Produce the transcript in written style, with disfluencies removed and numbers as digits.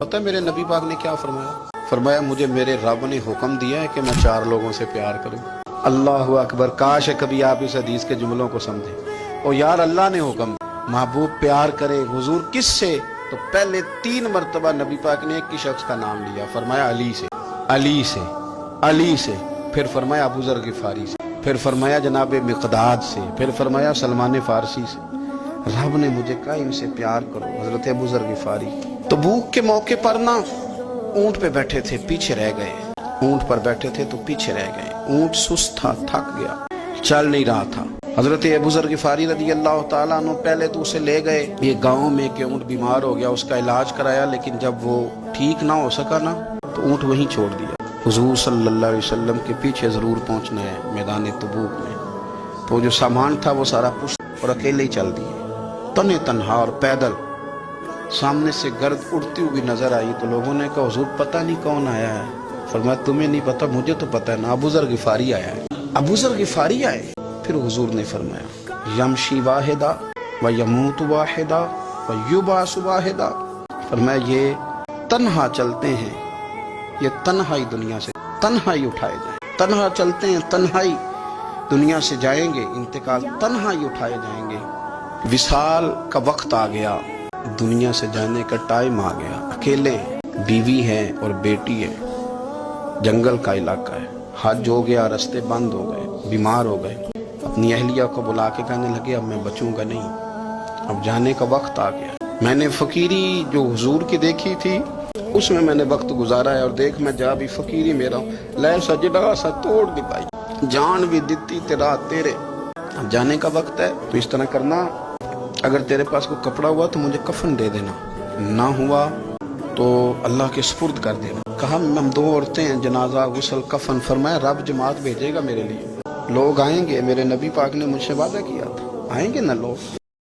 پتہ ہے میرے نبی پاک نے کیا فرمایا؟ فرمایا مجھے میرے رب نے حکم دیا ہے کہ میں 4 لوگوں سے پیار کروں۔ اللہ اکبر، کاش ہے کبھی آپ اس حدیث کے جملوں کو سمجھیں۔ او یار، اللہ نے حکم دیا محبوب پیار کرے، حضور کس سے؟ تو پہلے 3 مرتبہ نبی پاک نے ایک ہی شخص کا نام لیا، فرمایا علی سے، علی سے، علی سے، پھر فرمایا ابو ذر غفاری سے، پھر فرمایا جناب مقداد سے، پھر فرمایا سلمان فارسی سے۔ رب نے مجھے کہا ان سے پیار کرو، حضرت ابو ذر غفاری۔ تبوک کے موقع پر نا اونٹ پہ بیٹھے تھے، پیچھے رہ گئے، اونٹ پر بیٹھے تھے تو پیچھے رہ گئے، اونٹ سست تھا، تھک گیا، چل نہیں رہا تھا۔ حضرت ابو ذر غفاری رضی اللہ تعالیٰ عنہ پہلے تو اسے لے گئے یہ گاؤں میں کہ اونٹ بیمار ہو گیا، اس کا علاج کرایا، لیکن جب وہ ٹھیک نہ ہو سکا نا تو اونٹ وہیں چھوڑ دیا۔ حضور صلی اللہ علیہ وسلم کے پیچھے ضرور پہنچنا ہے میدان تبوک میں، تو جو سامان تھا وہ سارا پشت اور اکیلے ہی چل دیے، تنے تنہا اور پیدل۔ سامنے سے گرد اڑتی ہوئی نظر آئی تو لوگوں نے کہا حضور پتہ نہیں کون آیا ہے۔ فرمایا تمہیں نہیں پتہ، مجھے تو پتہ ہے نا، ابو ذر غفاری آیا ہے، ابو ذر غفاری آئے۔ پھر حضور نے فرمایا یمشی واحدہ و یموت واحدہ و یبعث واحدہ، فرمایا یہ تنہا چلتے ہیں، یہ تنہائی دنیا سے تنہائی اٹھائے جائیں، تنہا چلتے ہیں، تنہائی دنیا سے جائیں گے، انتقال تنہائی اٹھائے جائیں گے، وصال کا وقت آ گیا، دنیا سے جانے کا ٹائم آ گیا، اکیلے، بیوی ہے اور بیٹی ہے، جنگل کا علاقہ ہے، حج ہو گیا، راستے بند ہو گئے، بیمار ہو گئے، اپنی اہلیہ کو بلا کے کہنے لگے اب میں بچوں گا نہیں، اب جانے کا وقت آ گیا۔ میں نے فقیری جو حضور کی دیکھی تھی اس میں نے وقت گزارا ہے، اور دیکھ میں جا بھی فقیری میرا ہوں، لے سجدہ سا توڑ دی بھائی، جان بھی دیتی تیرا تیرے، اب جانے کا وقت ہے۔ تو اس طرح کرنا، اگر تیرے پاس کوئی کپڑا ہوا تو مجھے کفن دے دینا، نہ ہوا تو اللہ کے سپرد کر دینا۔ کہا ہم 2 عورتیں ہیں، جنازہ، غسل، کفن۔ فرمایا رب جماعت بھیجے گا میرے لیے، لوگ آئیں گے، میرے نبی پاک نے مجھ سے وعدہ کیا تھا آئیں گے نا لوگ۔